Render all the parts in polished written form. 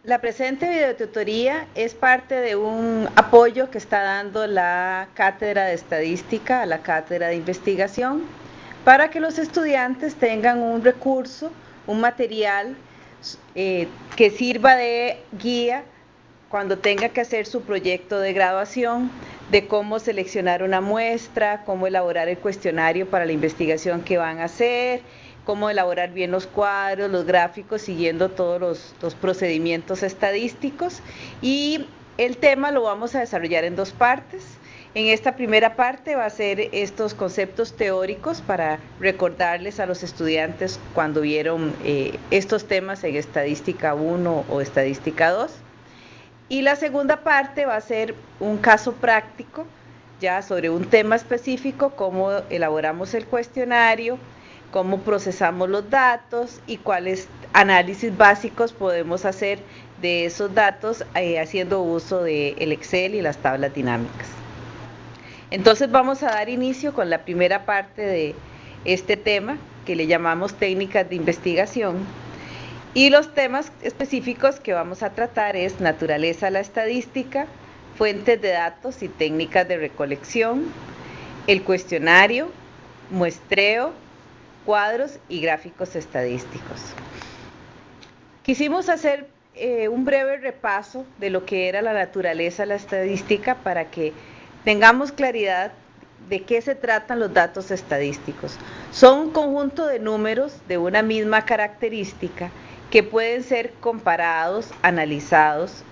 La presente videotutoría es parte de un apoyo que está dando la Cátedra de Estadística a la Cátedra de Investigación para que los estudiantes tengan un recurso, un material que sirva de guía cuando tenga que hacer su proyecto de graduación, de cómo seleccionar una muestra, cómo elaborar el cuestionario para la investigación que van a hacer, cómo elaborar bien los cuadros, los gráficos, siguiendo todos los procedimientos estadísticos. Y el tema lo vamos a desarrollar en dos partes. En esta primera parte va a ser estos conceptos teóricos para recordarles a los estudiantes cuando vieron estos temas en Estadística 1 o Estadística 2. Y la segunda parte va a ser un caso práctico, ya sobre un tema específico, cómo elaboramos el cuestionario, cómo procesamos los datos y cuáles análisis básicos podemos hacer de esos datos haciendo uso del Excel y las tablas dinámicas. Entonces vamos a dar inicio con la primera parte de este tema que le llamamos técnicas de investigación. Y los temas específicos que vamos a tratar es naturaleza de la estadística, fuentes de datos y técnicas de recolección, el cuestionario, muestreo, cuadros y gráficos estadísticos. Quisimos hacer un breve repaso de lo que era la naturaleza de la estadística para que tengamos claridad de qué se tratan los datos estadísticos. Son un conjunto de números de una misma característica que pueden ser comparados, analizados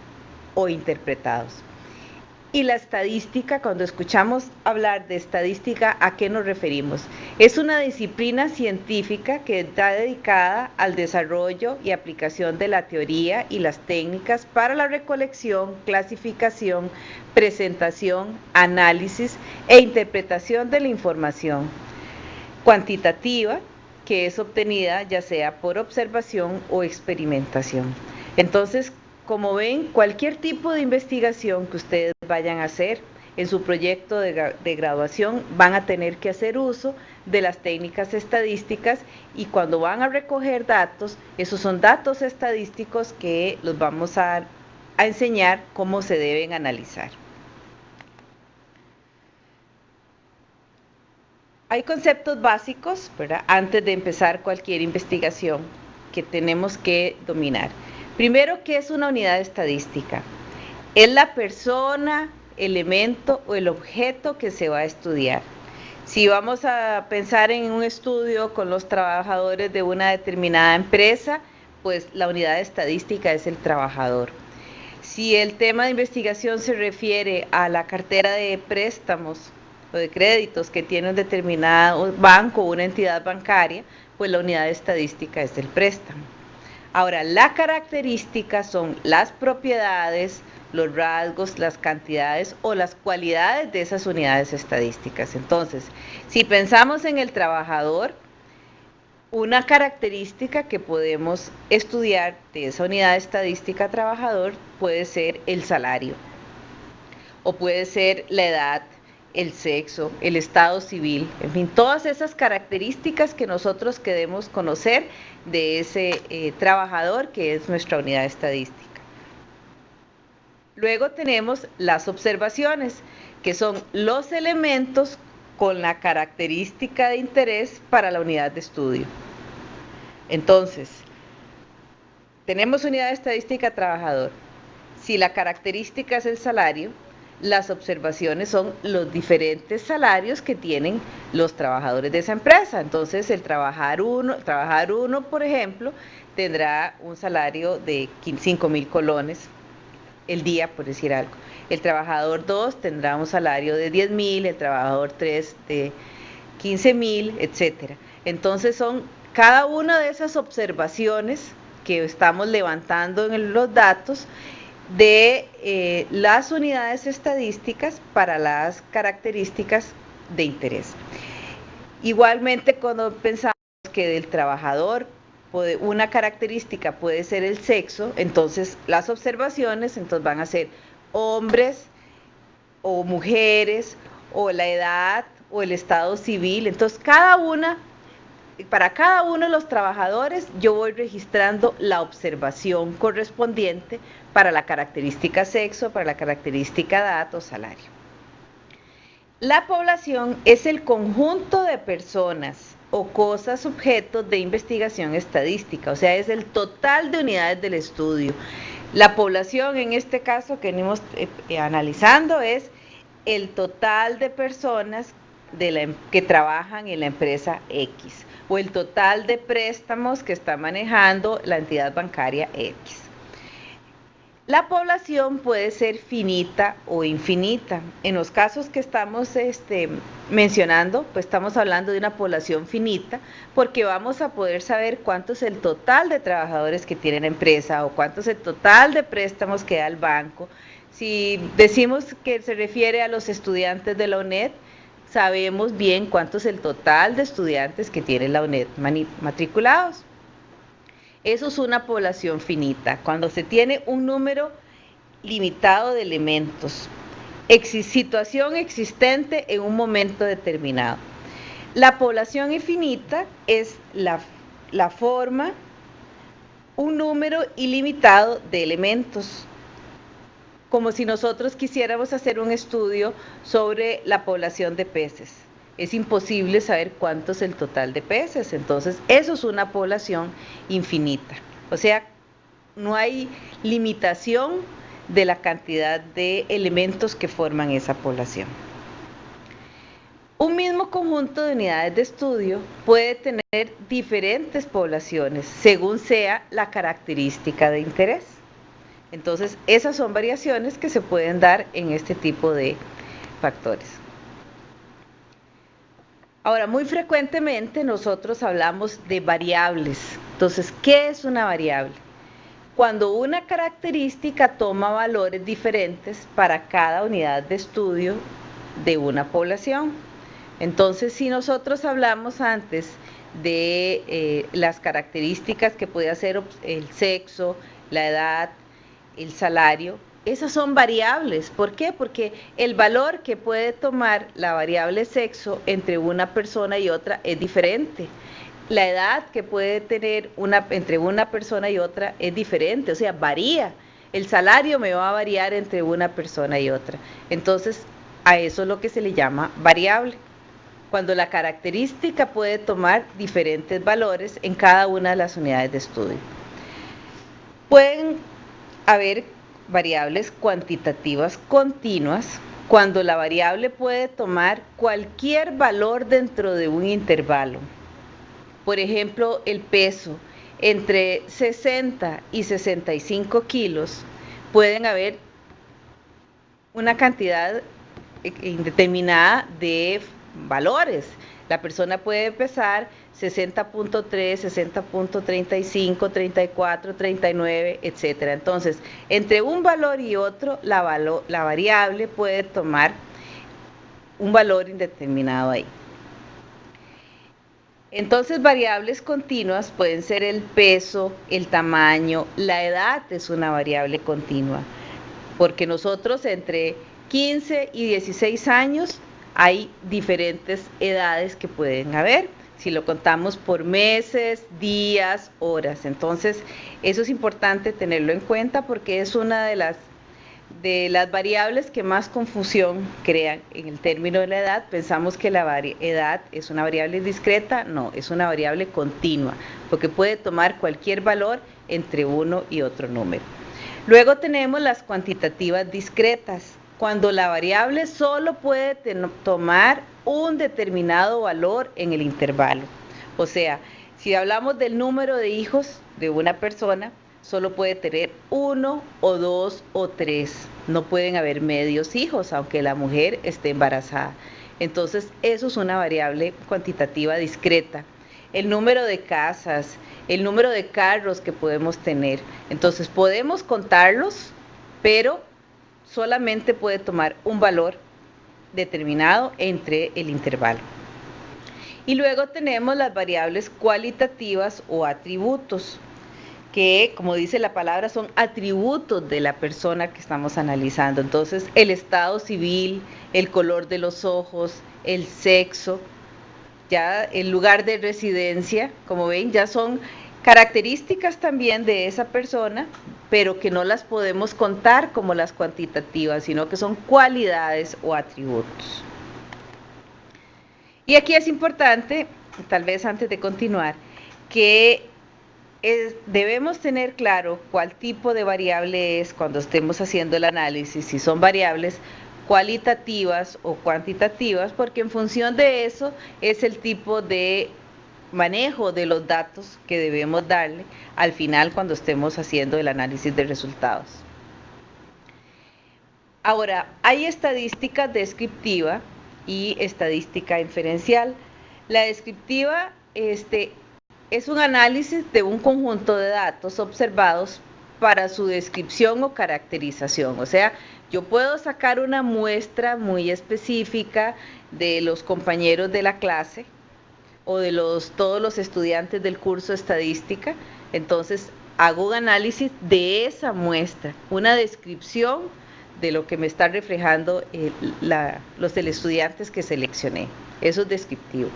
o interpretados. Y la estadística, cuando escuchamos hablar de estadística, ¿a qué nos referimos? Es una disciplina científica que está dedicada al desarrollo y aplicación de la teoría y las técnicas para la recolección, clasificación, presentación, análisis e interpretación de la información cuantitativa, que es obtenida ya sea por observación o experimentación. Entonces, como ven, cualquier tipo de investigación que ustedes vayan a hacer en su proyecto de graduación van a tener que hacer uso de las técnicas estadísticas y cuando van a recoger datos, esos son datos estadísticos que los vamos a enseñar cómo se deben analizar. Hay conceptos básicos, ¿verdad?, antes de empezar cualquier investigación que tenemos que dominar. Primero, ¿qué es una unidad estadística? Es la persona, elemento o el objeto que se va a estudiar. Si vamos a pensar en un estudio con los trabajadores de una determinada empresa, pues la unidad estadística es el trabajador. Si el tema de investigación se refiere a la cartera de préstamos o de créditos que tiene un determinado banco o una entidad bancaria, pues la unidad estadística es el préstamo. Ahora, la característica son las propiedades, los rasgos, las cantidades o las cualidades de esas unidades estadísticas. Entonces, si pensamos en el trabajador, una característica que podemos estudiar de esa unidad estadística trabajador puede ser el salario, o puede ser la edad, el sexo, el estado civil, en fin, todas esas características que nosotros queremos conocer de ese trabajador que es nuestra unidad estadística. Luego tenemos las observaciones, que son los elementos con la característica de interés para la unidad de estudio. Entonces, tenemos unidad estadística trabajador. Si la característica es el salario, las observaciones son los salarios que tienen los trabajadores de esa empresa. Entonces, el trabajador 1, por ejemplo, tendrá un salario de 5,000 colones el día, por decir algo. El trabajador 2 tendrá un salario de 10,000, el trabajador 3 de 15,000, etc. Entonces, son cada una de esas observaciones que estamos levantando en los datos de las unidades estadísticas para las características de interés. Igualmente, cuando pensamos que del trabajador una característica puede ser el sexo, entonces las observaciones van a ser hombres o mujeres o la edad o el estado civil. Entonces, cada una para cada uno de los trabajadores yo voy registrando la observación correspondiente para la característica sexo, para la característica edad o salario. La población es el conjunto de personas o cosas objetos de investigación estadística, o sea, es el total de unidades del estudio. La población en este caso que venimos analizando es el total de personas que trabajan en la empresa X o el total de préstamos que está manejando la entidad bancaria X. La población puede ser finita o infinita. En los casos que estamos mencionando, pues estamos hablando de una población finita porque vamos a poder saber cuánto es el total de trabajadores que tiene la empresa o cuánto es el total de préstamos que da el banco. Si decimos que se refiere a los estudiantes de la UNED, sabemos bien cuánto es el total de estudiantes que tiene la UNED matriculados. Eso es una población finita, cuando se tiene un número limitado de elementos, situación existente en un momento determinado. La población infinita es la forma, un número ilimitado de elementos, como si nosotros quisiéramos hacer un estudio sobre la población de peces. Es imposible saber cuánto es el total de peces, entonces eso es una población infinita. O sea, no hay limitación de la cantidad de elementos que forman esa población. Un mismo conjunto de unidades de estudio puede tener diferentes poblaciones según sea la característica de interés. Entonces, esas son variaciones que se pueden dar en este tipo de factores. Ahora, muy frecuentemente nosotros hablamos de variables. Entonces, ¿qué es una variable? Cuando una característica toma valores diferentes para cada unidad de estudio de una población. Entonces, si nosotros hablamos antes de las características que puede ser el sexo, la edad, el salario, esas son variables. ¿Por qué? Porque el valor que puede tomar la variable sexo entre una persona y otra es diferente. La edad que puede tener entre una persona y otra es diferente, o sea, varía. El salario me va a variar entre una persona y otra. Entonces, a eso es lo que se le llama variable. Cuando la característica puede tomar diferentes valores en cada una de las unidades de estudio. Pueden haber variables cuantitativas continuas cuando la variable puede tomar cualquier valor dentro de un intervalo. Por ejemplo, el peso. Entre 60 y 65 kilos pueden haber una cantidad indeterminada de valores. La persona puede pesar 60.3, 60.35, 34, 39, etc. Entonces, entre un valor y otro, la variable puede tomar un valor indeterminado ahí. Entonces, variables continuas pueden ser el peso, el tamaño, la edad es una variable continua, porque nosotros entre 15 y 16 años hay diferentes edades que pueden haber, si lo contamos por meses, días, horas. Entonces, eso es importante tenerlo en cuenta porque es una de las variables que más confusión crean en el término de la edad. Pensamos que la edad es una variable discreta, no, es una variable continua, porque puede tomar cualquier valor entre uno y otro número. Luego tenemos las cuantitativas discretas, cuando la variable solo puede tomar un determinado valor en el intervalo. O sea, si hablamos del número de hijos de una persona, solo puede tener 1 o 2 o 3. No pueden haber medios hijos, aunque la mujer esté embarazada. Entonces, eso es una variable cuantitativa discreta. El número de casas, el número de carros que podemos tener. Entonces, podemos contarlos, pero solamente puede tomar un valor determinado entre el intervalo. Y luego tenemos las variables cualitativas o atributos, que, como dice la palabra, son atributos de la persona que estamos analizando. Entonces, el estado civil, el color de los ojos, el sexo, ya el lugar de residencia, como ven, ya son características también de esa persona, pero que no las podemos contar como las cuantitativas, sino que son cualidades o atributos. Y aquí es importante, tal vez antes de continuar, que debemos tener claro cuál tipo de variable es cuando estemos haciendo el análisis, si son variables cualitativas o cuantitativas, porque en función de eso es el tipo de manejo de los datos que debemos darle al final cuando estemos haciendo el análisis de resultados. Ahora, hay estadística descriptiva y estadística inferencial. La descriptiva es un análisis de un conjunto de datos observados para su descripción o caracterización. O sea, yo puedo sacar una muestra muy específica de los compañeros de la clase o de todos los estudiantes del curso de estadística. Entonces, hago un análisis de esa muestra, una descripción de lo que me está reflejando los estudiantes que seleccioné. Eso es descriptivo.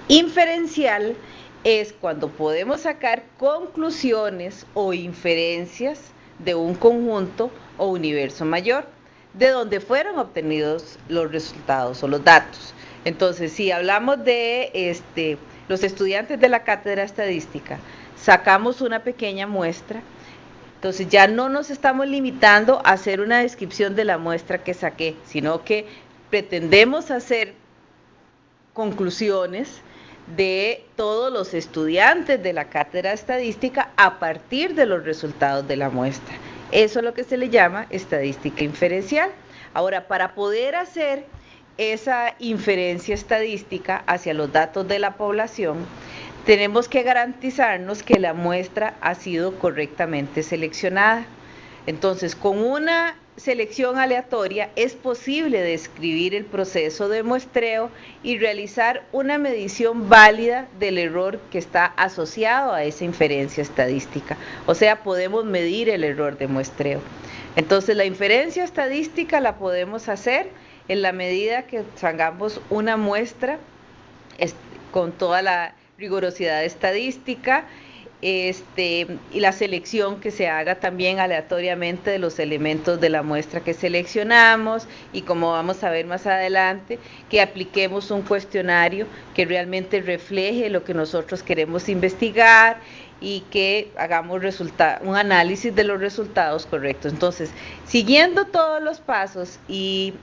Inferencial es cuando podemos sacar conclusiones o inferencias de un conjunto o universo mayor, de donde fueron obtenidos los resultados o los datos. Entonces, si hablamos de los estudiantes de la cátedra estadística, sacamos una pequeña muestra, entonces ya no nos estamos limitando a hacer una descripción de la muestra que saqué, sino que pretendemos hacer conclusiones de todos los estudiantes de la cátedra estadística a partir de los resultados de la muestra. Eso es lo que se le llama estadística inferencial. Ahora, para poder hacer esa inferencia estadística hacia los datos de la población, tenemos que garantizarnos que la muestra ha sido correctamente seleccionada. Entonces, con una selección aleatoria es posible describir el proceso de muestreo y realizar una medición válida del error que está asociado a esa inferencia estadística. O sea, podemos medir el error de muestreo. Entonces, la inferencia estadística la podemos hacer en la medida que hagamos una muestra con toda la rigurosidad estadística, y la selección que se haga también aleatoriamente de los elementos de la muestra que seleccionamos, y como vamos a ver más adelante, que apliquemos un cuestionario que realmente refleje lo que nosotros queremos investigar y que hagamos un análisis de los resultados correctos. Entonces, siguiendo todos los pasos y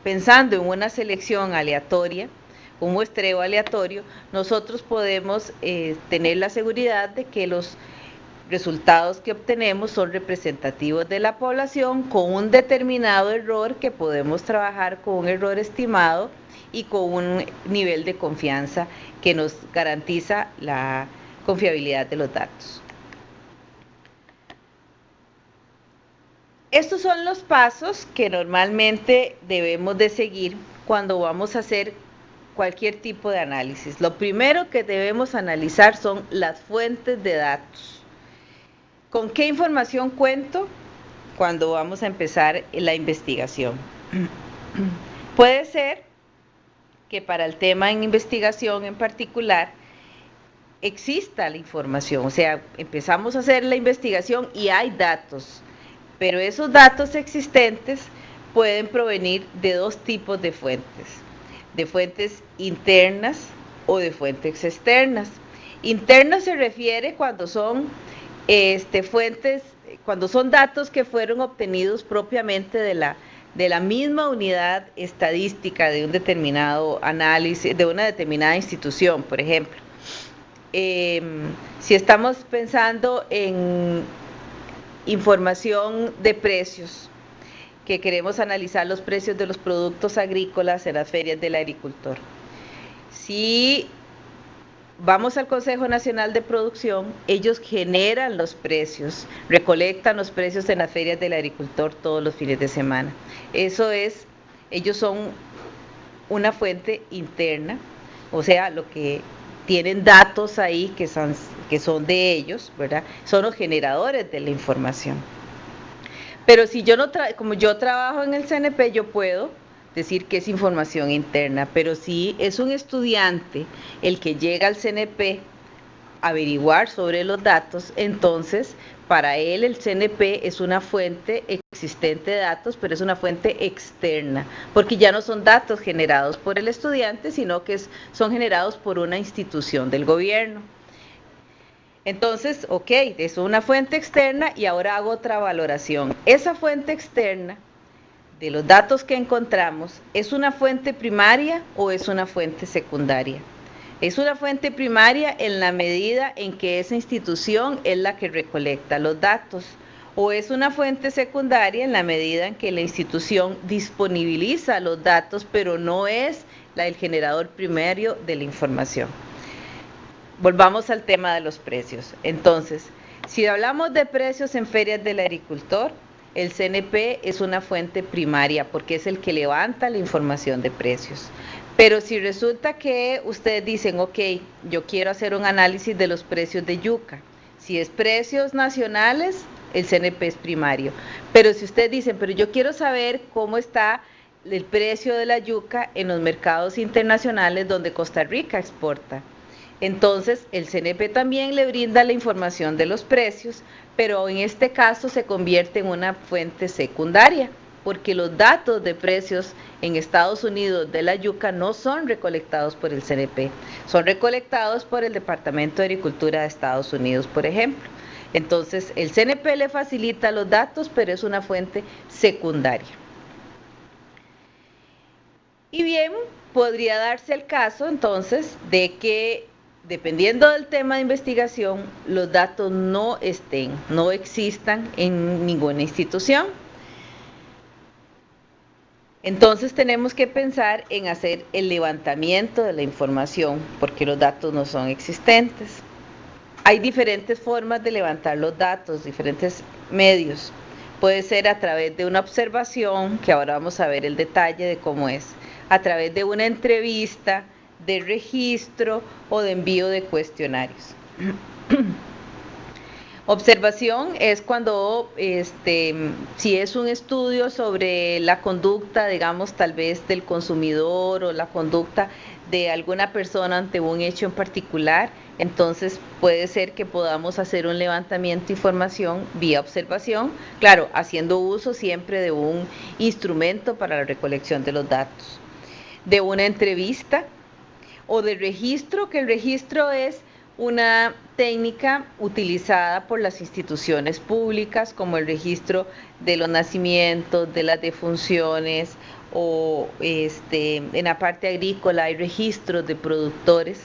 pensando en una selección aleatoria, un muestreo aleatorio, nosotros podemos tener la seguridad de que los resultados que obtenemos son representativos de la población con un determinado error que podemos trabajar con un error estimado y con un nivel de confianza que nos garantiza la confiabilidad de los datos. Estos son los pasos que normalmente debemos de seguir cuando vamos a hacer cualquier tipo de análisis. Lo primero que debemos analizar son las fuentes de datos. ¿Con qué información cuento cuando vamos a empezar la investigación? Puede ser que para el tema en investigación en particular exista la información, o sea, empezamos a hacer la investigación y hay datos, pero esos datos existentes pueden provenir de dos tipos de fuentes internas o de fuentes externas. Internas se refiere cuando son cuando son datos que fueron obtenidos propiamente de la misma unidad estadística de un determinado análisis, de una determinada institución, por ejemplo. Si estamos pensando en información de precios, que queremos analizar los precios de los productos agrícolas en las ferias del agricultor. Si vamos al Consejo Nacional de Producción, ellos generan los precios, recolectan los precios en las ferias del agricultor todos los fines de semana. Ellos son una fuente interna, o sea, lo que tienen datos ahí que son de ellos, ¿verdad? Son los generadores de la información. Pero si yo no como yo trabajo en el CNP, yo puedo decir que es información interna, pero si es un estudiante el que llega al CNP a averiguar sobre los datos, entonces para él el CNP es una fuente existente de datos, pero es una fuente externa, porque ya no son datos generados por el estudiante, sino que son generados por una institución del gobierno. Entonces, ok, es una fuente externa y ahora hago otra valoración. Esa fuente externa de los datos que encontramos, ¿es una fuente primaria o es una fuente secundaria? Es una fuente primaria en la medida en que esa institución es la que recolecta los datos, o es una fuente secundaria en la medida en que la institución disponibiliza los datos, pero no es el generador primario de la información. Volvamos al tema de los precios. Entonces, si hablamos de precios en ferias del agricultor, el CNP es una fuente primaria porque es el que levanta la información de precios. Pero si resulta que ustedes dicen, ok, yo quiero hacer un análisis de los precios de yuca. Si es precios nacionales, el CNP es primario. Pero si ustedes dicen, pero yo quiero saber cómo está el precio de la yuca en los mercados internacionales donde Costa Rica exporta, entonces el CNP también le brinda la información de los precios, pero en este caso se convierte en una fuente secundaria, porque los datos de precios en Estados Unidos de la yuca no son recolectados por el CNP, son recolectados por el Departamento de Agricultura de Estados Unidos, por ejemplo. Entonces el CNP le facilita los datos, pero es una fuente secundaria. Y bien, podría darse el caso entonces de que dependiendo del tema de investigación, los datos no existan en ninguna institución. Entonces tenemos que pensar en hacer el levantamiento de la información, porque los datos no son existentes. Hay diferentes formas de levantar los datos, diferentes medios. Puede ser a través de una observación, que ahora vamos a ver el detalle de cómo es, a través de una entrevista, de registro o de envío de cuestionarios. Observación es cuando, si es un estudio sobre la conducta, digamos, tal vez del consumidor o la conducta de alguna persona ante un hecho en particular, entonces puede ser que podamos hacer un levantamiento de información vía observación, claro, haciendo uso siempre de un instrumento para la recolección de los datos, de una entrevista, o de registro, que el registro es una técnica utilizada por las instituciones públicas, como el registro de los nacimientos, de las defunciones, o en la parte agrícola hay registros de productores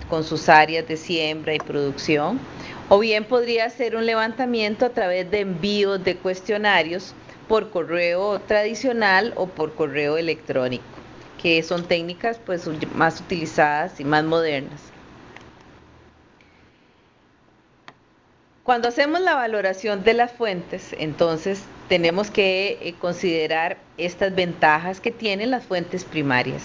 con sus áreas de siembra y producción, o bien podría ser un levantamiento a través de envíos de cuestionarios por correo tradicional o por correo electrónico, que son técnicas pues más utilizadas y más modernas. Cuando hacemos la valoración de las fuentes, entonces tenemos que considerar estas ventajas que tienen las fuentes primarias.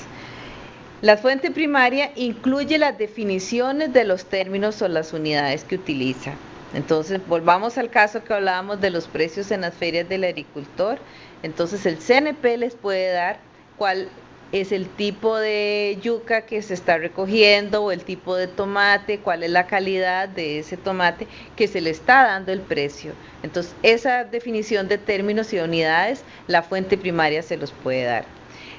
La fuente primaria incluye las definiciones de los términos o las unidades que utiliza. Entonces, volvamos al caso que hablábamos de los precios en las ferias del agricultor. Entonces, el CNP les puede dar cuál es el tipo de yuca que se está recogiendo o el tipo de tomate, cuál es la calidad de ese tomate que se le está dando el precio. Entonces, esa definición de términos y unidades, la fuente primaria se los puede dar.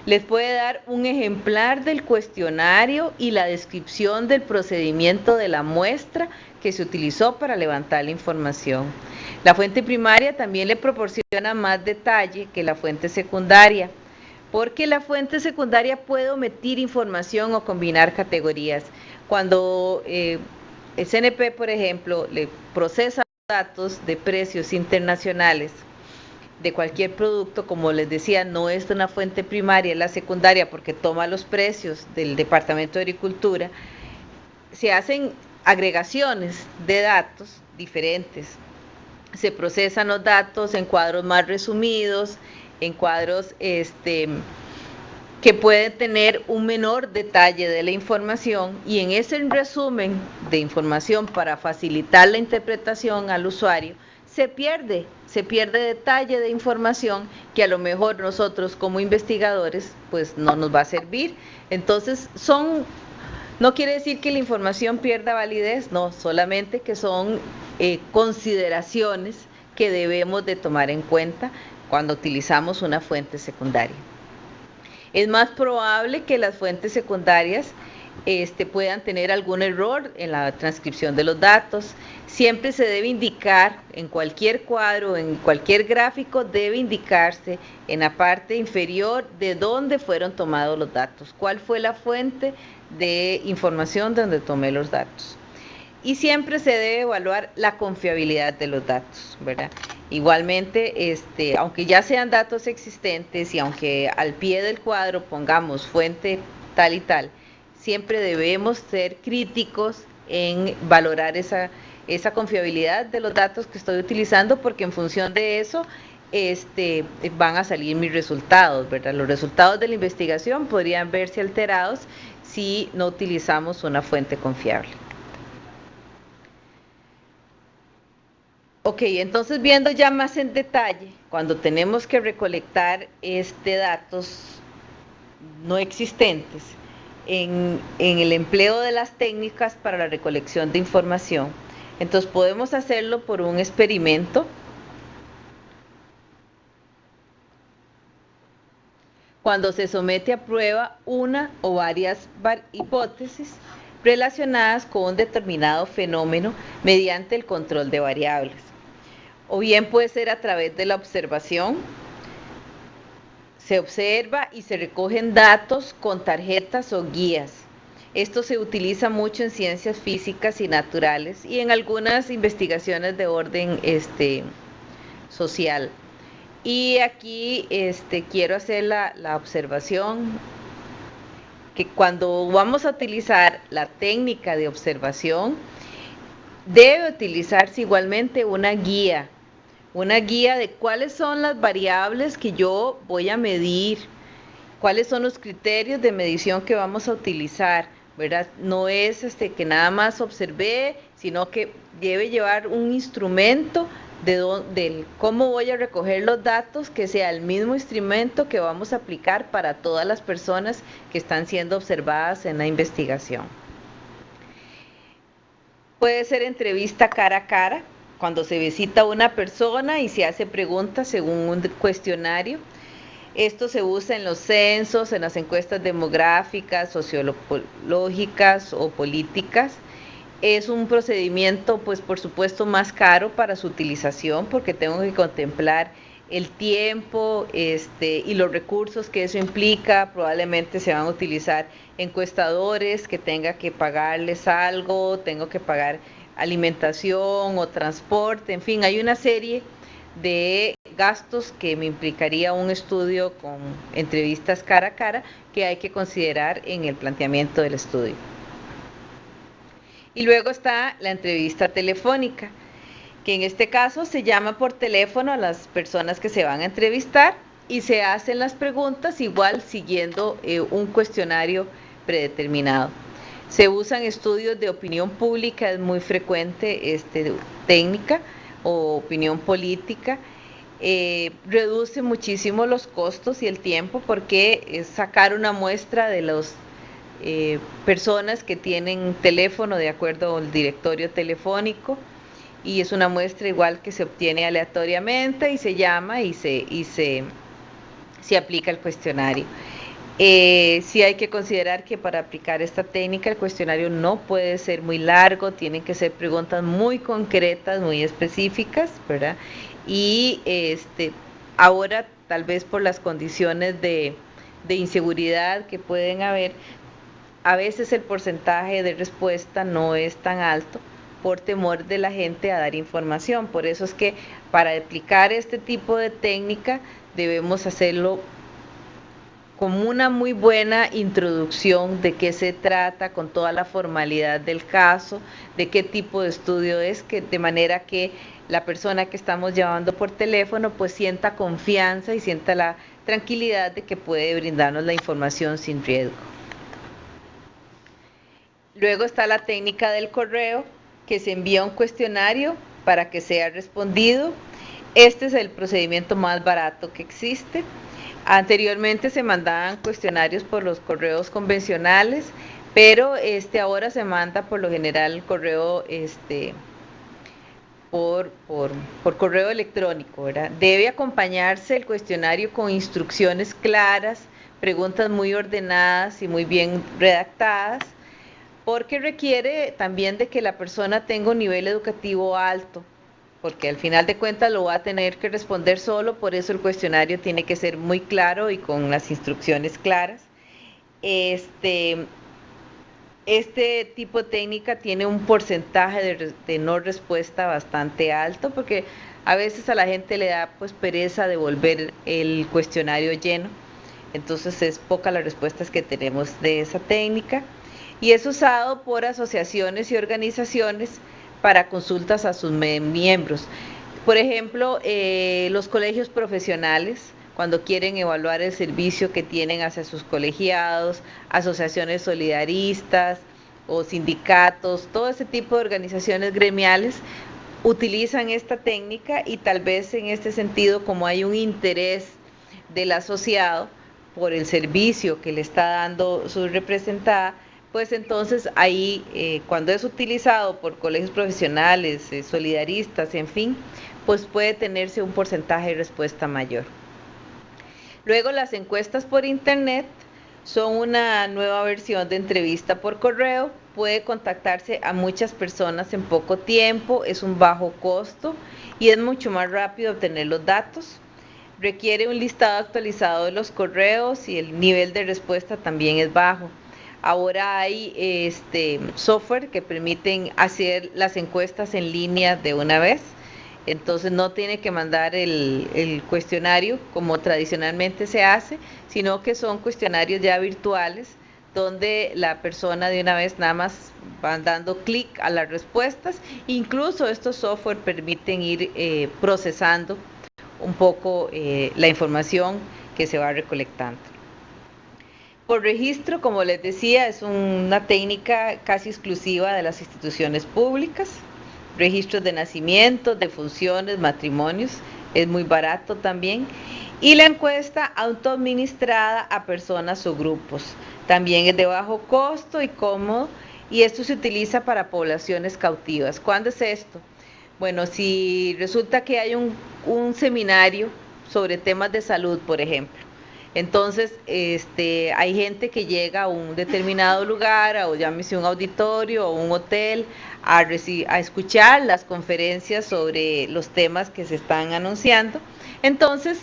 Les puede dar un ejemplar del cuestionario y la descripción del procedimiento de la muestra que se utilizó para levantar la información. La fuente primaria también le proporciona más detalle que la fuente secundaria, porque la fuente secundaria puede omitir información o combinar categorías. Cuando el CNP, por ejemplo, le procesa datos de precios internacionales de cualquier producto, como les decía, no es una fuente primaria, es la secundaria porque toma los precios del Departamento de Agricultura, se hacen agregaciones de datos diferentes, se procesan los datos en cuadros más resumidos, en cuadros que pueden tener un menor detalle de la información, y en ese resumen de información para facilitar la interpretación al usuario se pierde detalle de información que a lo mejor nosotros como investigadores pues no nos va a servir. Entonces no quiere decir que la información pierda validez, no, solamente que son consideraciones que debemos de tomar en cuenta cuando utilizamos una fuente secundaria. Es más probable que las fuentes secundarias puedan tener algún error en la transcripción de los datos. Siempre se debe indicar en cualquier cuadro, en cualquier gráfico, debe indicarse en la parte inferior de dónde fueron tomados los datos, cuál fue la fuente de información donde tomé los datos. Y siempre se debe evaluar la confiabilidad de los datos, ¿verdad? Igualmente, aunque ya sean datos existentes y aunque al pie del cuadro pongamos fuente tal y tal, siempre debemos ser críticos en valorar esa confiabilidad de los datos que estoy utilizando, porque en función de eso van a salir mis resultados, ¿verdad? Los resultados de la investigación podrían verse alterados si no utilizamos una fuente confiable. Ok, entonces viendo ya más en detalle, cuando tenemos que recolectar datos no existentes, en el empleo de las técnicas para la recolección de información, entonces podemos hacerlo por un experimento. Cuando se somete a prueba una o varias hipótesis relacionadas con un determinado fenómeno mediante el control de variables. O bien puede ser a través de la observación. Se observa y se recogen datos con tarjetas o guías. Esto se utiliza mucho en ciencias físicas y naturales y en algunas investigaciones de orden social. Y aquí quiero hacer la observación que cuando vamos a utilizar la técnica de observación, debe utilizarse igualmente una guía de cuáles son las variables que yo voy a medir, cuáles son los criterios de medición que vamos a utilizar, ¿verdad? No es que nada más observé, sino que debe llevar un instrumento de cómo voy a recoger los datos, que sea el mismo instrumento que vamos a aplicar para todas las personas que están siendo observadas en la investigación. Puede ser entrevista cara a cara, cuando se visita a una persona y se hace preguntas según un cuestionario. Esto se usa en los censos, en las encuestas demográficas, sociológicas o políticas. Es un procedimiento, pues por supuesto, más caro para su utilización, porque tengo que contemplar el tiempo y los recursos que eso implica. Probablemente se van a utilizar encuestadores que tenga que pagarles algo, tengo que pagar alimentación o transporte, en fin, hay una serie de gastos que me implicaría un estudio con entrevistas cara a cara que hay que considerar en el planteamiento del estudio. Y luego está la entrevista telefónica, que en este caso se llama por teléfono a las personas que se van a entrevistar y se hacen las preguntas igual siguiendo un cuestionario predeterminado. Se usan estudios de opinión pública, es muy frecuente técnica, o opinión política. Reduce muchísimo los costos y el tiempo, porque es sacar una muestra de las personas que tienen teléfono de acuerdo al directorio telefónico, y es una muestra igual que se obtiene aleatoriamente y se llama y se aplica el cuestionario. Sí hay que considerar que para aplicar esta técnica el cuestionario no puede ser muy largo, tienen que ser preguntas muy concretas, muy específicas, ¿verdad? Y ahora, tal vez por las condiciones de inseguridad que pueden haber, a veces el porcentaje de respuesta no es tan alto por temor de la gente a dar información. Por eso es que para aplicar este tipo de técnica debemos hacerlo como una muy buena introducción de qué se trata, con toda la formalidad del caso, de qué tipo de estudio es, de manera que la persona que estamos llevando por teléfono pues sienta confianza y sienta la tranquilidad de que puede brindarnos la información sin riesgo. Luego está la técnica del correo, que se envía un cuestionario para que sea respondido. Este es el procedimiento más barato que existe. Anteriormente se mandaban cuestionarios por los correos convencionales, pero ahora se manda por lo general correo por correo electrónico, ¿verdad? Debe acompañarse el cuestionario con instrucciones claras, preguntas muy ordenadas y muy bien redactadas, porque requiere también de que la persona tenga un nivel educativo alto, porque al final de cuentas lo va a tener que responder solo, por eso el cuestionario tiene que ser muy claro y con las instrucciones claras. Este tipo de técnica tiene un porcentaje de no respuesta bastante alto, porque a veces a la gente le da pues pereza devolver el cuestionario lleno, entonces es poca las respuestas que tenemos de esa técnica, y es usado por asociaciones y organizaciones para consultas a sus miembros. Por ejemplo, los colegios profesionales, cuando quieren evaluar el servicio que tienen hacia sus colegiados, asociaciones solidaristas o sindicatos, todo ese tipo de organizaciones gremiales utilizan esta técnica, y tal vez en este sentido, como hay un interés del asociado por el servicio que le está dando su representada, pues entonces ahí cuando es utilizado por colegios profesionales, solidaristas, en fin, pues puede tenerse un porcentaje de respuesta mayor. Luego, las encuestas por internet son una nueva versión de entrevista por correo. Puede contactarse a muchas personas en poco tiempo, es un bajo costo y es mucho más rápido obtener los datos. Requiere un listado actualizado de los correos y el nivel de respuesta también es bajo. Ahora hay software que permiten hacer las encuestas en línea de una vez. Entonces no tiene que mandar el cuestionario como tradicionalmente se hace, sino que son cuestionarios ya virtuales donde la persona de una vez nada más van dando clic a las respuestas. Incluso estos software permiten ir procesando un poco la información que se va recolectando. Por registro, como les decía, es una técnica casi exclusiva de las instituciones públicas. Registros de nacimientos, de funciones, matrimonios, es muy barato también. Y la encuesta autoadministrada a personas o grupos, también es de bajo costo y cómodo, y esto se utiliza para poblaciones cautivas. ¿Cuándo es esto? Bueno, si resulta que hay un seminario sobre temas de salud, por ejemplo, entonces hay gente que llega a un determinado lugar, o llámese un auditorio o un hotel, a escuchar las conferencias sobre los temas que se están anunciando. Entonces,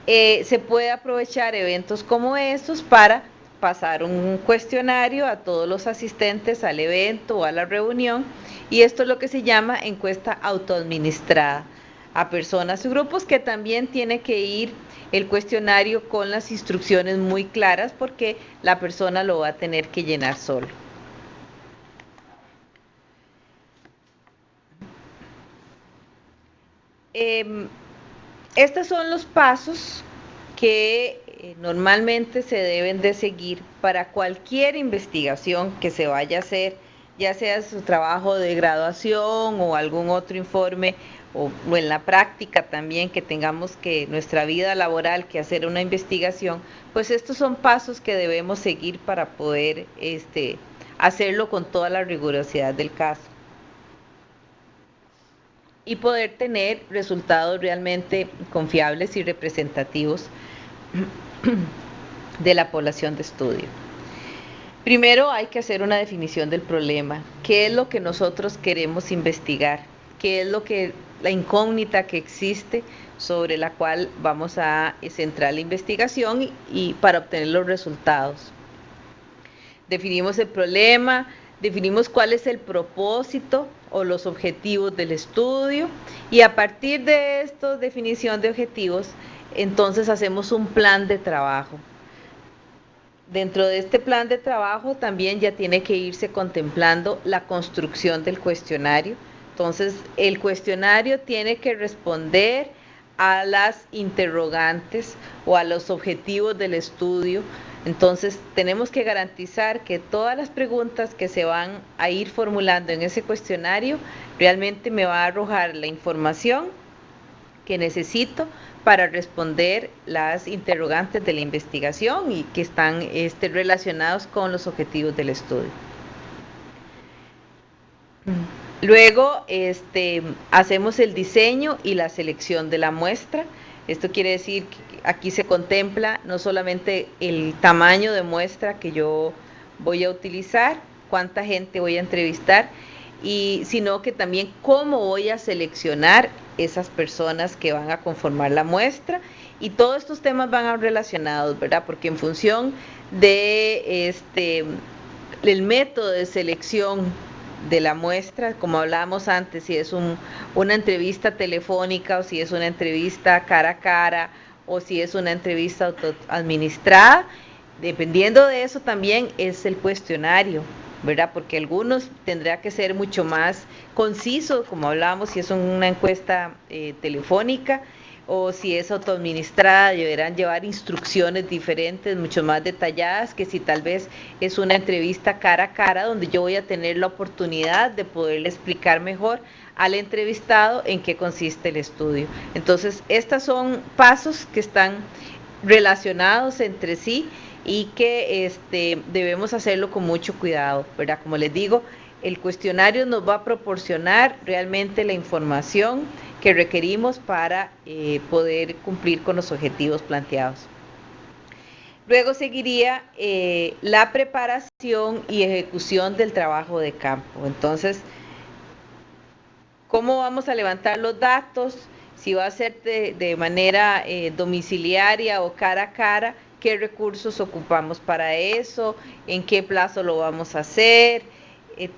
se puede aprovechar eventos como estos para pasar un cuestionario a todos los asistentes al evento o a la reunión, y esto es lo que se llama encuesta autoadministrada a personas y grupos, que también tiene que ir el cuestionario con las instrucciones muy claras, porque la persona lo va a tener que llenar solo. Estos son los pasos que normalmente se deben de seguir para cualquier investigación que se vaya a hacer, ya sea su trabajo de graduación o algún otro informe, o en la práctica también, que tengamos que nuestra vida laboral que hacer una investigación. Pues estos son pasos que debemos seguir para poder hacerlo con toda la rigurosidad del caso y poder tener resultados realmente confiables y representativos de la población de estudio. Primero hay que hacer una definición del problema. ¿Qué es lo que nosotros queremos investigar? ¿Qué es la incógnita que existe sobre la cual vamos a centrar la investigación y para obtener los resultados? Definimos el problema, definimos cuál es el propósito o los objetivos del estudio, y a partir de esta definición de objetivos, entonces hacemos un plan de trabajo. Dentro de este plan de trabajo también ya tiene que irse contemplando la construcción del cuestionario. Entonces, el cuestionario tiene que responder a las interrogantes o a los objetivos del estudio Entonces, tenemos que garantizar que todas las preguntas que se van a ir formulando en ese cuestionario realmente me va a arrojar la información que necesito para responder las interrogantes de la investigación y que están relacionados con los objetivos del estudio. Luego hacemos el diseño y la selección de la muestra. Esto quiere decir que aquí se contempla no solamente el tamaño de muestra que yo voy a utilizar, cuánta gente voy a entrevistar, sino que también cómo voy a seleccionar esas personas que van a conformar la muestra. Y todos estos temas van a relacionados, ¿verdad? Porque en función de el método de selección de la muestra, como hablábamos antes, si es una entrevista telefónica o si es una entrevista cara a cara o si es una entrevista autoadministrada, dependiendo de eso también es el cuestionario, ¿verdad? Porque algunos tendrá que ser mucho más conciso, como hablábamos, si es una encuesta telefónica o si es autoadministrada, deberán llevar instrucciones diferentes, mucho más detalladas, que si tal vez es una entrevista cara a cara, donde yo voy a tener la oportunidad de poderle explicar mejor al entrevistado en qué consiste el estudio. Entonces, estos son pasos que están relacionados entre sí y que debemos hacerlo con mucho cuidado, ¿verdad? Como les digo, el cuestionario nos va a proporcionar realmente la información que requerimos para poder cumplir con los objetivos planteados. Luego seguiría la preparación y ejecución del trabajo de campo. Entonces, ¿cómo vamos a levantar los datos? Si va a ser de manera domiciliaria o cara a cara, ¿qué recursos ocupamos para eso? ¿En qué plazo lo vamos a hacer?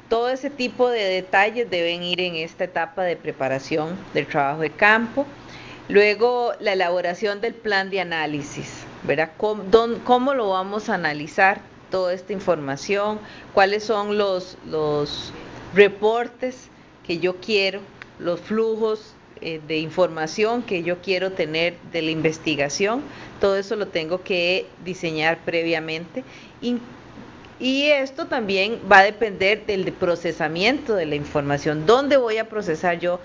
Todo ese tipo de detalles deben ir en esta etapa de preparación del trabajo de campo. Luego, la elaboración del plan de análisis, ¿verdad? ¿Cómo lo vamos a analizar toda esta información? ¿Cuáles son los reportes que yo quiero, los flujos de información que yo quiero tener de la investigación? Todo eso lo tengo que diseñar previamente. Y esto también va a depender del procesamiento de la información. ¿Dónde voy a procesar yo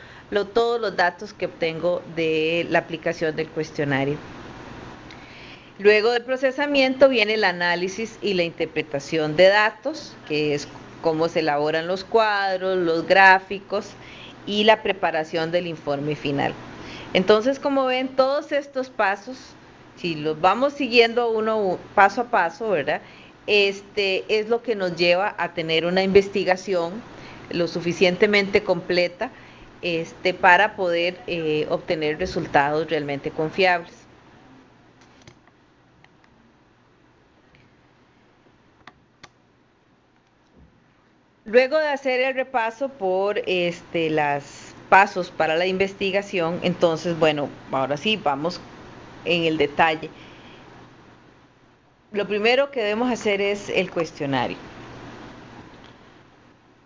todos los datos que obtengo de la aplicación del cuestionario? Luego del procesamiento viene el análisis y la interpretación de datos, que es cómo se elaboran los cuadros, los gráficos y la preparación del informe final. Entonces, como ven, todos estos pasos, si los vamos siguiendo uno paso a paso, ¿verdad? Es lo que nos lleva a tener una investigación lo suficientemente completa para poder obtener resultados realmente confiables. Luego de hacer el repaso por los pasos para la investigación, entonces, bueno, ahora sí, vamos en el detalle. Lo primero que debemos hacer es el cuestionario.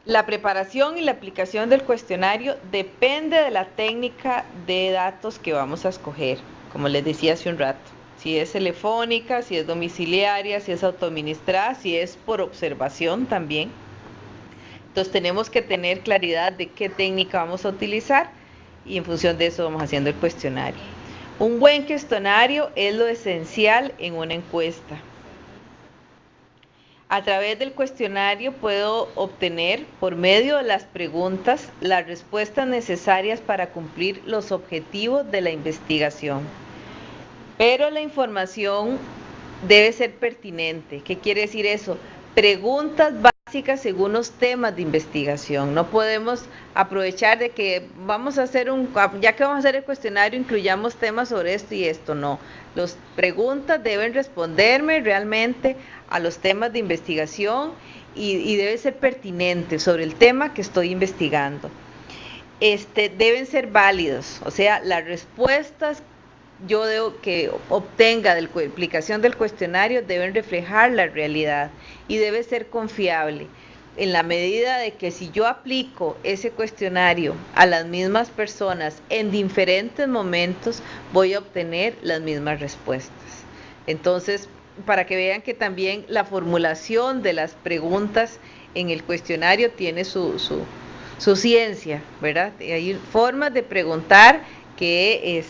La preparación y la aplicación del cuestionario depende de la técnica de datos que vamos a escoger, como les decía hace un rato. Si es telefónica, si es domiciliaria, si es autoadministrada, si es por observación también. Entonces tenemos que tener claridad de qué técnica vamos a utilizar y en función de eso vamos haciendo el cuestionario. Un buen cuestionario es lo esencial en una encuesta. A través del cuestionario puedo obtener, por medio de las preguntas, las respuestas necesarias para cumplir los objetivos de la investigación. Pero la información debe ser pertinente. ¿Qué quiere decir eso? Preguntas básicas según los temas de investigación. No podemos aprovechar de que vamos a hacer ya que vamos a hacer el cuestionario, incluyamos temas sobre esto y esto. No, las preguntas deben responderme realmente a los temas de investigación y debe ser pertinente sobre el tema que estoy investigando. Deben ser válidos, o sea, las respuestas que obtenga de la aplicación del cuestionario deben reflejar la realidad y debe ser confiable en la medida de que si yo aplico ese cuestionario a las mismas personas en diferentes momentos voy a obtener las mismas respuestas. Entonces, para que vean que también la formulación de las preguntas en el cuestionario tiene su ciencia, ¿verdad? Hay formas de preguntar que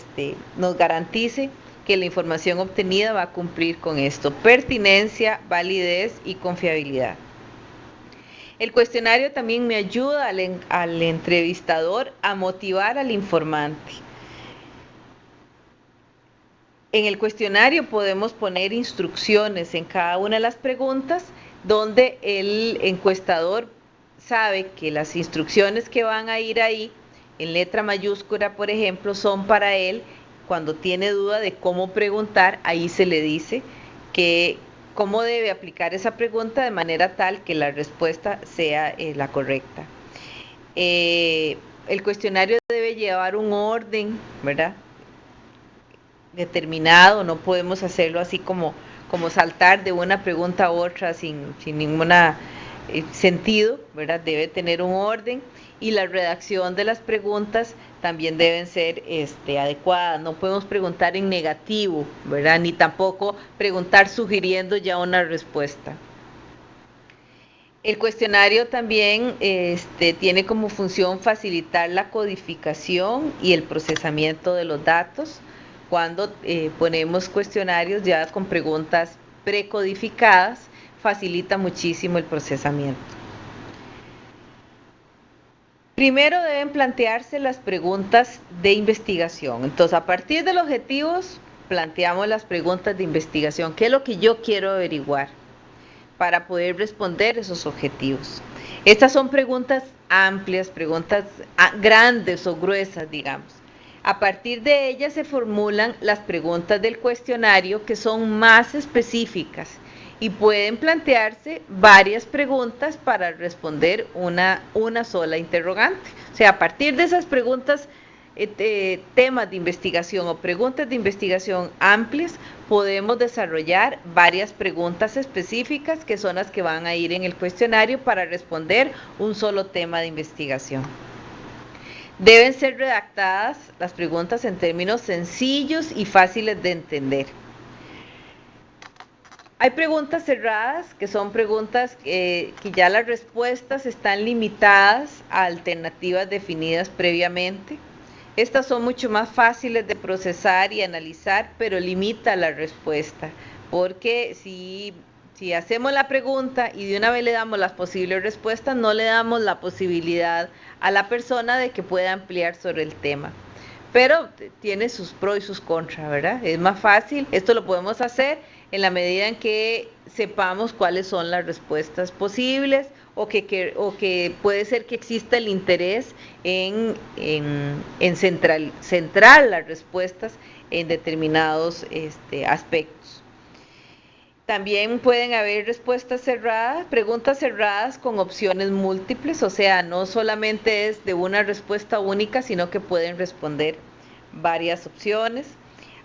nos garantice que la información obtenida va a cumplir con esto: pertinencia, validez y confiabilidad. El cuestionario también me ayuda al entrevistador a motivar al informante. En el cuestionario podemos poner instrucciones en cada una de las preguntas donde el encuestador sabe que las instrucciones que van a ir ahí en letra mayúscula, por ejemplo, son para él. Cuando tiene duda de cómo preguntar, ahí se le dice que cómo debe aplicar esa pregunta de manera tal que la respuesta sea la correcta. El cuestionario debe llevar un orden, ¿verdad?, determinado. No podemos hacerlo así como saltar de una pregunta a otra sin ningún sentido, ¿verdad? Debe tener un orden, y la redacción de las preguntas también deben ser adecuadas. No podemos preguntar en negativo, ¿verdad? Ni tampoco preguntar sugiriendo ya una respuesta. El cuestionario también tiene como función facilitar la codificación y el procesamiento de los datos. Cuando ponemos cuestionarios ya con preguntas precodificadas, facilita muchísimo el procesamiento. Primero deben plantearse las preguntas de investigación. Entonces, a partir de los objetivos, planteamos las preguntas de investigación. ¿Qué es lo que yo quiero averiguar para poder responder esos objetivos? Estas son preguntas amplias, preguntas grandes o gruesas, digamos. A partir de ellas se formulan las preguntas del cuestionario, que son más específicas, y pueden plantearse varias preguntas para responder una sola interrogante. O sea, a partir de esas preguntas, temas de investigación o preguntas de investigación amplias, podemos desarrollar varias preguntas específicas que son las que van a ir en el cuestionario para responder un solo tema de investigación. Deben ser redactadas las preguntas en términos sencillos y fáciles de entender. Hay preguntas cerradas, que son preguntas que ya las respuestas están limitadas a alternativas definidas previamente. Estas son mucho más fáciles de procesar y analizar, pero limita la respuesta, porque si hacemos la pregunta y de una vez le damos las posibles respuestas, no le damos la posibilidad a la persona de que pueda ampliar sobre el tema. Pero tiene sus pros y sus contras, ¿verdad? Es más fácil. Esto lo podemos hacer en la medida en que sepamos cuáles son las respuestas posibles, o que puede ser que exista el interés en centrar las respuestas en determinados aspectos. También pueden haber respuestas cerradas, preguntas cerradas con opciones múltiples, o sea, no solamente es de una respuesta única, sino que pueden responder varias opciones.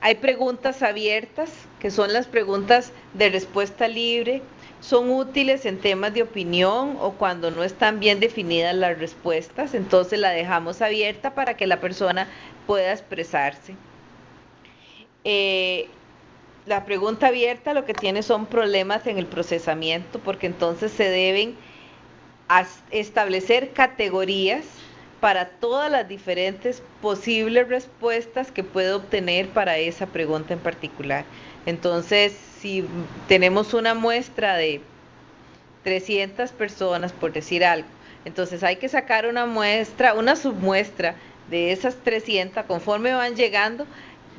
Hay preguntas abiertas, que son las preguntas de respuesta libre. Son útiles en temas de opinión o cuando no están bien definidas las respuestas, entonces la dejamos abierta para que la persona pueda expresarse. La pregunta abierta lo que tiene son problemas en el procesamiento, porque entonces se deben establecer categorías para todas las diferentes posibles respuestas que puede obtener para esa pregunta en particular. Entonces, si tenemos una muestra de 300 personas, por decir algo, entonces hay que sacar una submuestra de esas 300 conforme van llegando,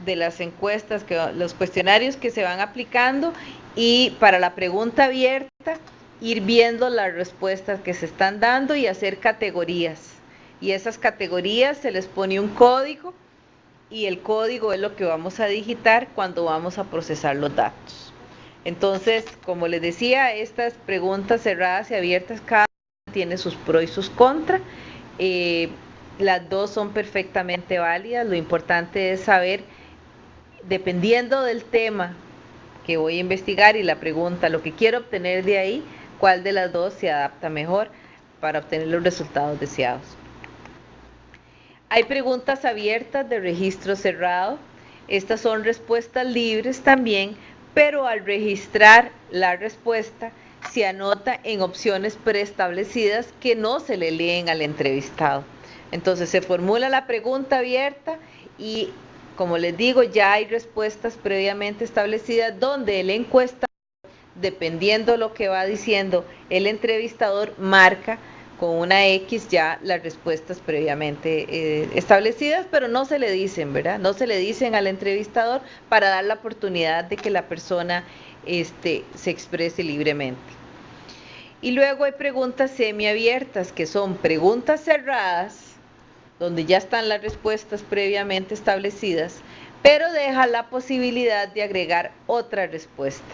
de las encuestas, los cuestionarios que se van aplicando, y para la pregunta abierta ir viendo las respuestas que se están dando y hacer categorías, y esas categorías se les pone un código, y el código es lo que vamos a digitar cuando vamos a procesar los datos. Entonces, como les decía, estas preguntas cerradas y abiertas, cada una tiene sus pros y sus contras. Las dos son perfectamente válidas. Lo importante es saber, dependiendo del tema que voy a investigar y la pregunta, lo que quiero obtener de ahí, cuál de las dos se adapta mejor para obtener los resultados deseados. Hay preguntas abiertas de registro cerrado. Estas son respuestas libres también pero al registrar la respuesta se anota en opciones preestablecidas que no se le leen al entrevistado. Entonces se formula la pregunta abierta y, como les digo, ya hay respuestas previamente establecidas donde el encuestador, dependiendo lo que va diciendo el entrevistador, marca con una X ya las respuestas previamente establecidas, pero no se le dicen, ¿verdad? No se le dicen al entrevistador para dar la oportunidad de que la persona se exprese libremente. Y luego hay preguntas semiabiertas, que son preguntas cerradas, donde ya están las respuestas previamente establecidas, pero deja la posibilidad de agregar otra respuesta.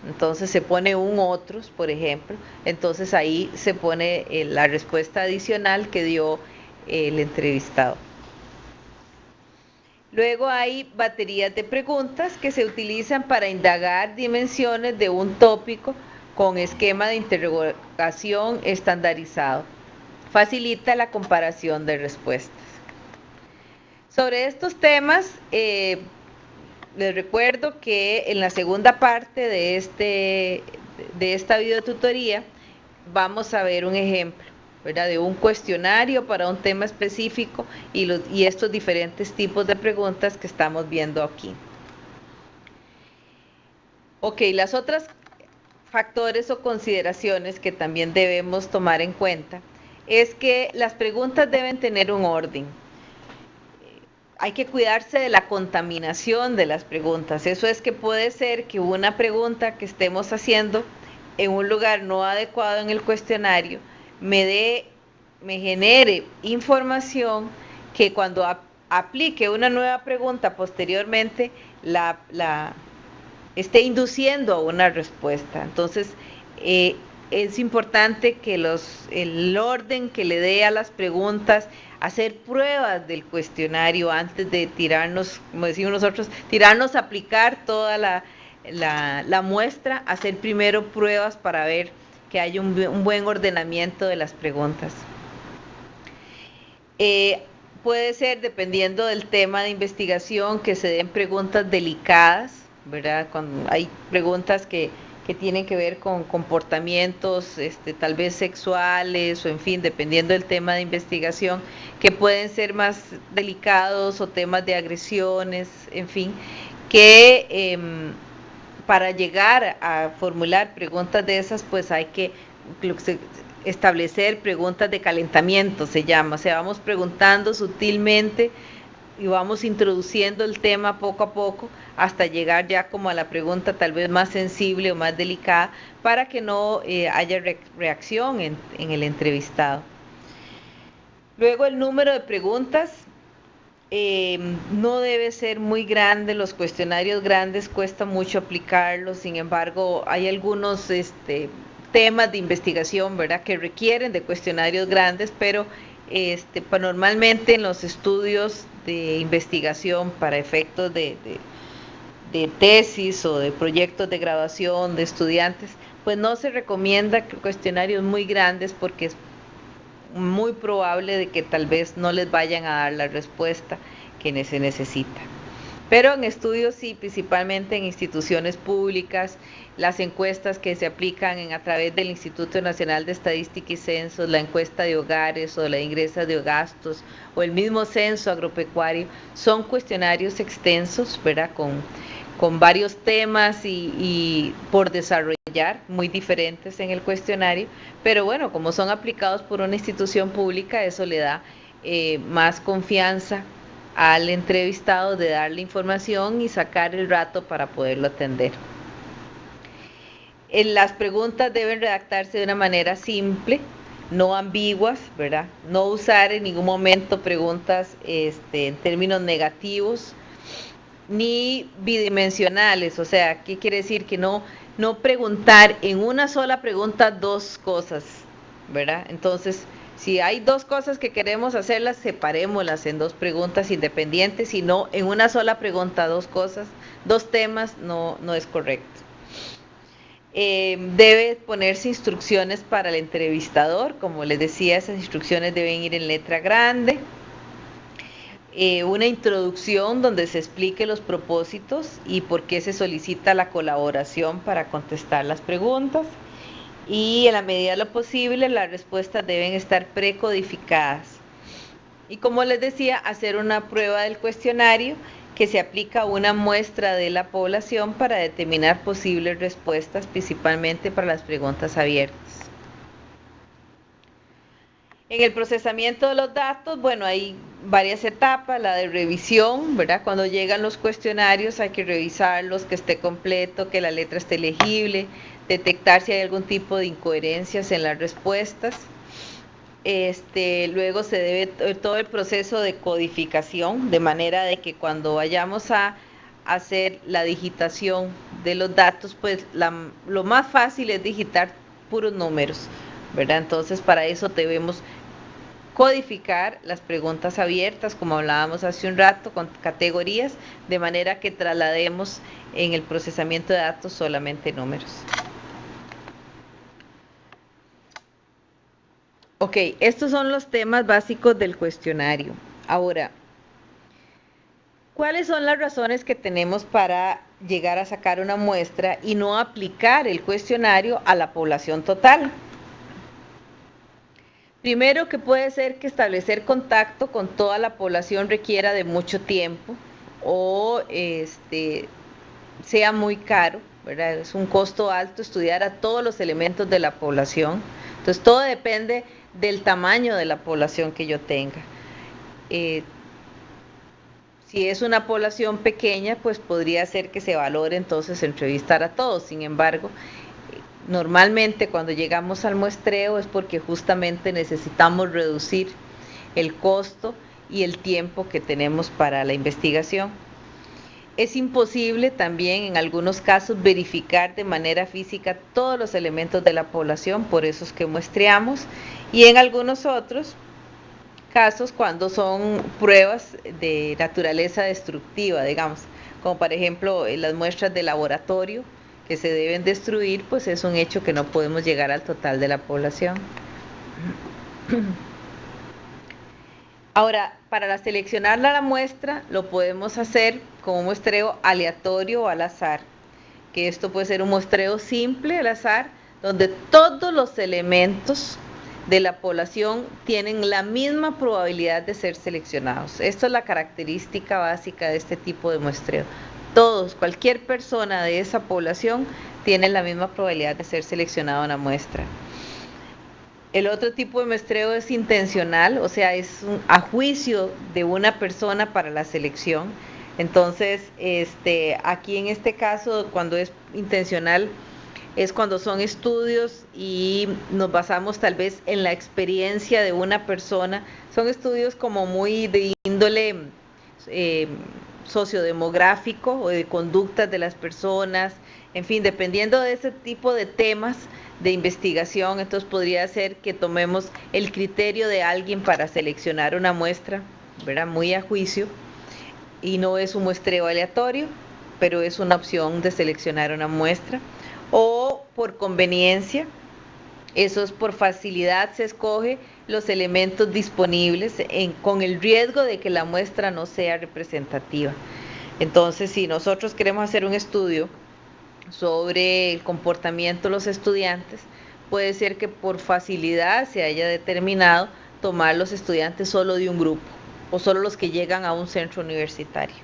Entonces se pone un otros, por ejemplo, entonces ahí se pone la respuesta adicional que dio el entrevistado. Luego hay baterías de preguntas que se utilizan para indagar dimensiones de un tópico con esquema de interrogación estandarizado. Facilita la comparación de respuestas. Sobre estos temas, les recuerdo que en la segunda parte de esta videotutoría vamos a ver un ejemplo, ¿verdad?, de un cuestionario para un tema específico y estos diferentes tipos de preguntas que estamos viendo aquí. Ok, las otras factores o consideraciones que también debemos tomar en cuenta es que las preguntas deben tener un orden. Hay que cuidarse de la contaminación de las preguntas. Eso es que puede ser que una pregunta que estemos haciendo en un lugar no adecuado en el cuestionario me genere información que cuando aplique una nueva pregunta posteriormente esté induciendo a una respuesta. Entonces, es importante que el orden que le dé a las preguntas, hacer pruebas del cuestionario antes de tirarnos, como decimos nosotros, tirarnos a aplicar toda la muestra, hacer primero pruebas para ver que haya un buen ordenamiento de las preguntas. Puede ser, dependiendo del tema de investigación, que se den preguntas delicadas, ¿verdad? Cuando hay preguntas que tienen que ver con comportamientos tal vez sexuales o en fin, dependiendo del tema de investigación, que pueden ser más delicados, o temas de agresiones, en fin, que para llegar a formular preguntas de esas, pues hay que establecer preguntas de calentamiento, se llama, o sea, vamos preguntando sutilmente y vamos introduciendo el tema poco a poco hasta llegar ya como a la pregunta tal vez más sensible o más delicada, para que no haya reacción en el entrevistado. Luego, el número de preguntas no debe ser muy grande. Los cuestionarios grandes cuesta mucho aplicarlos, sin embargo hay algunos temas de investigación, ¿verdad?, que requieren de cuestionarios grandes, pero normalmente en los estudios de investigación para efectos de tesis o de proyectos de graduación de estudiantes, pues no se recomienda cuestionarios muy grandes, porque es muy probable de que tal vez no les vayan a dar la respuesta que se necesita. Pero en estudios sí, principalmente en instituciones públicas, las encuestas que se aplican a través del Instituto Nacional de Estadística y Censos, la encuesta de hogares o la de ingresos de gastos o el mismo censo agropecuario, son cuestionarios extensos, ¿verdad?, con varios temas y por desarrollar, muy diferentes en el cuestionario, pero bueno, como son aplicados por una institución pública, eso le da más confianza al entrevistado de darle información y sacar el rato para poderlo atender. Las preguntas deben redactarse de una manera simple, no ambiguas, ¿verdad? No usar en ningún momento preguntas en términos negativos, ni bidimensionales. O sea, ¿qué quiere decir? Que no preguntar en una sola pregunta dos cosas, ¿verdad? Entonces, si hay dos cosas que queremos hacerlas, separémoslas en dos preguntas independientes, y no en una sola pregunta dos cosas, dos temas, no es correcto. Debe ponerse instrucciones para el entrevistador. Como les decía, esas instrucciones deben ir en letra grande. una introducción donde se explique los propósitos y por qué se solicita la colaboración para contestar las preguntas. Y en la medida de lo posible, las respuestas deben estar precodificadas. Y como les decía, hacer una prueba del cuestionario que se aplica a una muestra de la población para determinar posibles respuestas, principalmente para las preguntas abiertas. En el procesamiento de los datos, bueno, hay varias etapas, la de revisión, ¿verdad? Cuando llegan los cuestionarios hay que revisarlos, que esté completo, que la letra esté legible, detectar si hay algún tipo de incoherencias en las respuestas. Luego se debe todo el proceso de codificación, de manera de que cuando vayamos a hacer la digitación de los datos, pues lo más fácil es digitar puros números, ¿verdad? Entonces para eso debemos codificar las preguntas abiertas, como hablábamos hace un rato, con categorías, de manera que traslademos en el procesamiento de datos solamente números. Ok, estos son los temas básicos del cuestionario. Ahora, ¿cuáles son las razones que tenemos para llegar a sacar una muestra y no aplicar el cuestionario a la población total? Primero, que puede ser que establecer contacto con toda la población requiera de mucho tiempo o sea muy caro, ¿verdad? Es un costo alto estudiar a todos los elementos de la población. Entonces, todo depende del tamaño de la población que yo tenga. Si es una población pequeña, pues podría ser que se valore entonces entrevistar a todos. Sin embargo, normalmente cuando llegamos al muestreo es porque justamente necesitamos reducir el costo y el tiempo que tenemos para la investigación. Es imposible también en algunos casos verificar de manera física todos los elementos de la población, por eso es que muestreamos, y en algunos otros casos cuando son pruebas de naturaleza destructiva, digamos, como por ejemplo las muestras de laboratorio que se deben destruir, pues es un hecho que no podemos llegar al total de la población. Ahora, para seleccionar la muestra lo podemos hacer con un muestreo aleatorio o al azar, que esto puede ser un muestreo simple al azar, donde todos los elementos de la población tienen la misma probabilidad de ser seleccionados. Esta es la característica básica de este tipo de muestreo. Todos, cualquier persona de esa población tiene la misma probabilidad de ser seleccionado en la muestra. El otro tipo de muestreo es intencional, o sea, es a juicio de una persona para la selección. Entonces, aquí en este caso, cuando es intencional, es cuando son estudios y nos basamos tal vez en la experiencia de una persona. Son estudios como muy de índole sociodemográfico o de conductas de las personas, en fin, dependiendo de ese tipo de temas de investigación, entonces podría ser que tomemos el criterio de alguien para seleccionar una muestra, ¿verdad? Muy a juicio, y no es un muestreo aleatorio, pero es una opción de seleccionar una muestra, o por conveniencia, eso es por facilidad, se escoge los elementos disponibles con el riesgo de que la muestra no sea representativa. Entonces, si nosotros queremos hacer un estudio sobre el comportamiento de los estudiantes, puede ser que por facilidad se haya determinado tomar los estudiantes solo de un grupo o solo los que llegan a un centro universitario.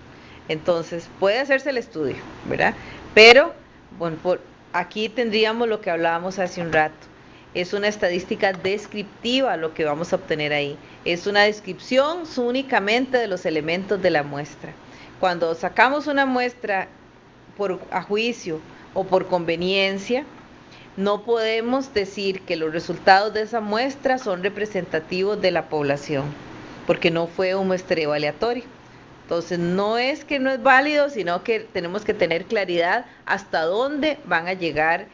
Entonces, puede hacerse el estudio, ¿verdad? Pero, bueno, aquí tendríamos lo que hablábamos hace un rato. Es una estadística descriptiva lo que vamos a obtener ahí. Es una descripción únicamente de los elementos de la muestra. Cuando sacamos una muestra a juicio o por conveniencia, no podemos decir que los resultados de esa muestra son representativos de la población, porque no fue un muestreo aleatorio. Entonces, no es que no es válido, sino que tenemos que tener claridad hasta dónde van a llegar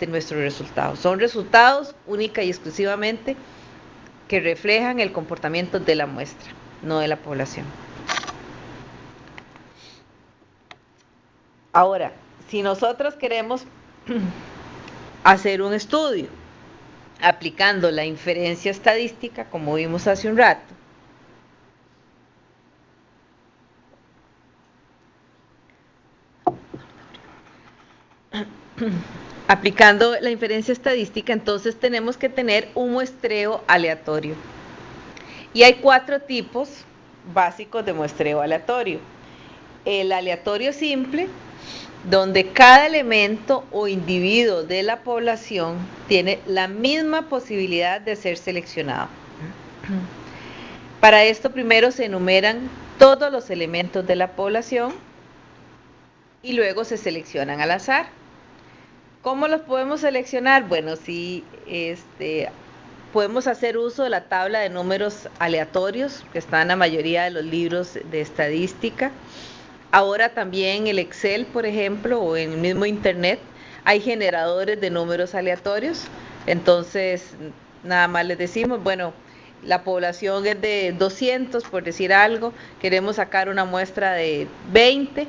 nuestros resultados. Son resultados única y exclusivamente que reflejan el comportamiento de la muestra, no de la población. Ahora, si nosotros queremos hacer un estudio aplicando la inferencia estadística, como vimos hace un rato, aplicando la inferencia estadística, entonces tenemos que tener un muestreo aleatorio. Y hay 4 tipos básicos de muestreo aleatorio. El aleatorio simple, donde cada elemento o individuo de la población tiene la misma posibilidad de ser seleccionado. Para esto primero se enumeran todos los elementos de la población y luego se seleccionan al azar. ¿Cómo los podemos seleccionar? Bueno, sí, podemos hacer uso de la tabla de números aleatorios que está en la mayoría de los libros de estadística. Ahora también el Excel, por ejemplo, o en el mismo Internet, hay generadores de números aleatorios. Entonces, nada más les decimos, bueno, la población es de 200, por decir algo, queremos sacar una muestra de 20,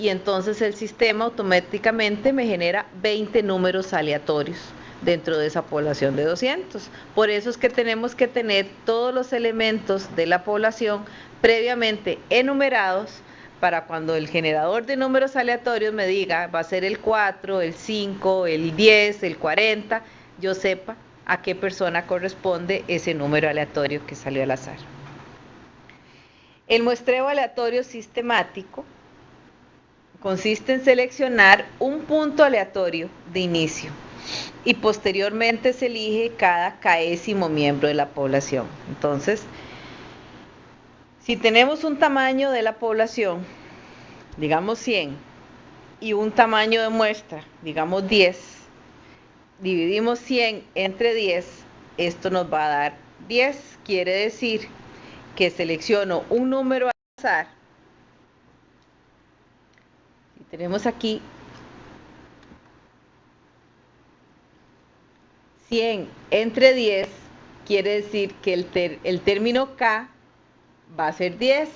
y entonces el sistema automáticamente me genera 20 números aleatorios dentro de esa población de 200. Por eso es que tenemos que tener todos los elementos de la población previamente enumerados para cuando el generador de números aleatorios me diga va a ser el 4, el 5, el 10, el 40, yo sepa a qué persona corresponde ese número aleatorio que salió al azar. El muestreo aleatorio sistemático consiste en seleccionar un punto aleatorio de inicio y posteriormente se elige cada késimo miembro de la población. Entonces, si tenemos un tamaño de la población, digamos 100, y un tamaño de muestra, digamos 10, dividimos 100 entre 10, esto nos va a dar 10. Quiere decir que selecciono un número al azar. Tenemos aquí 100 entre 10, quiere decir que el término K va a ser 10.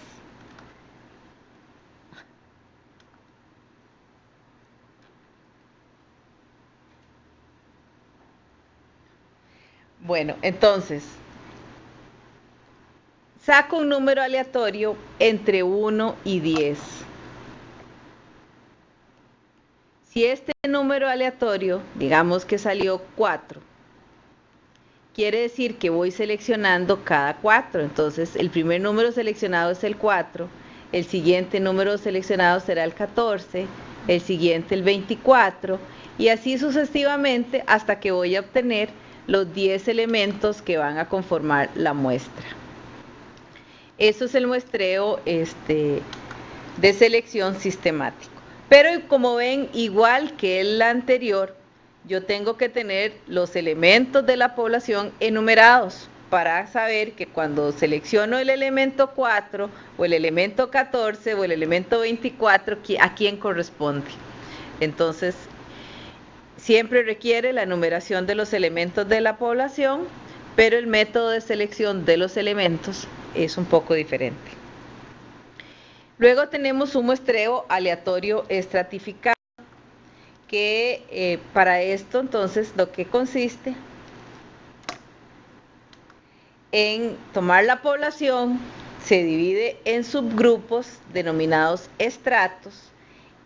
Bueno, entonces, saco un número aleatorio entre 1 y 10. Si este número aleatorio, digamos que salió 4, quiere decir que voy seleccionando cada 4. Entonces, el primer número seleccionado es el 4, el siguiente número seleccionado será el 14, el siguiente el 24, y así sucesivamente hasta que voy a obtener los 10 elementos que van a conformar la muestra. Eso es el muestreo de selección sistemático. Pero como ven, igual que el anterior, yo tengo que tener los elementos de la población enumerados para saber que cuando selecciono el elemento 4 o el elemento 14 o el elemento 24, a quién corresponde. Entonces, siempre requiere la enumeración de los elementos de la población, pero el método de selección de los elementos es un poco diferente. Luego tenemos un muestreo aleatorio estratificado, que para esto entonces lo que consiste en tomar la población, se divide en subgrupos denominados estratos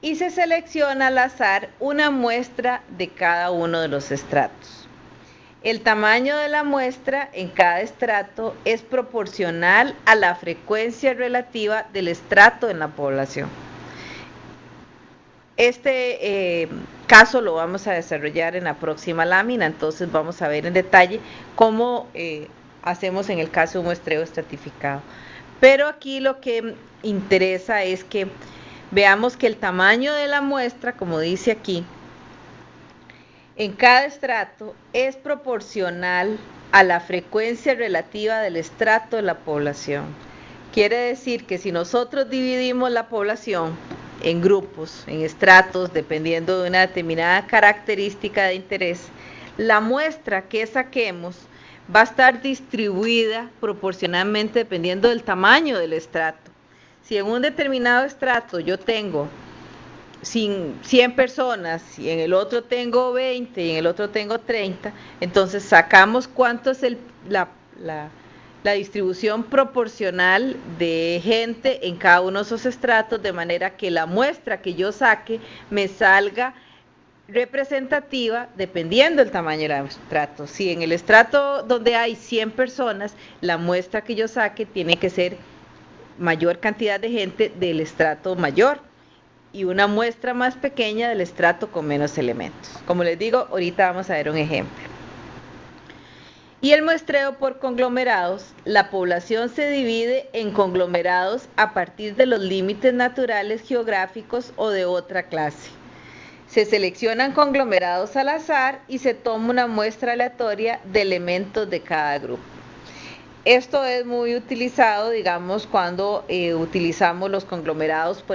y se selecciona al azar una muestra de cada uno de los estratos. El tamaño de la muestra en cada estrato es proporcional a la frecuencia relativa del estrato en la población. Este caso lo vamos a desarrollar en la próxima lámina, entonces vamos a ver en detalle cómo hacemos en el caso de un muestreo estratificado. Pero aquí lo que interesa es que veamos que el tamaño de la muestra, como dice aquí, en cada estrato es proporcional a la frecuencia relativa del estrato de la población. Quiere decir que si nosotros dividimos la población en grupos, en estratos, dependiendo de una determinada característica de interés, la muestra que saquemos va a estar distribuida proporcionalmente dependiendo del tamaño del estrato. Si en un determinado estrato yo tengo 100 personas y en el otro tengo 20 y en el otro tengo 30, entonces sacamos cuánto es la distribución proporcional de gente en cada uno de esos estratos, de manera que la muestra que yo saque me salga representativa dependiendo del tamaño del estrato. Si en el estrato donde hay 100 personas, la muestra que yo saque tiene que ser mayor cantidad de gente del estrato mayor y una muestra más pequeña del estrato con menos elementos. Como les digo, ahorita vamos a ver un ejemplo. Y el muestreo por conglomerados, la población se divide en conglomerados a partir de los límites naturales geográficos o de otra clase. Se seleccionan conglomerados al azar y se toma una muestra aleatoria de elementos de cada grupo. Esto es muy utilizado, digamos, cuando utilizamos los conglomerados, por ejemplo,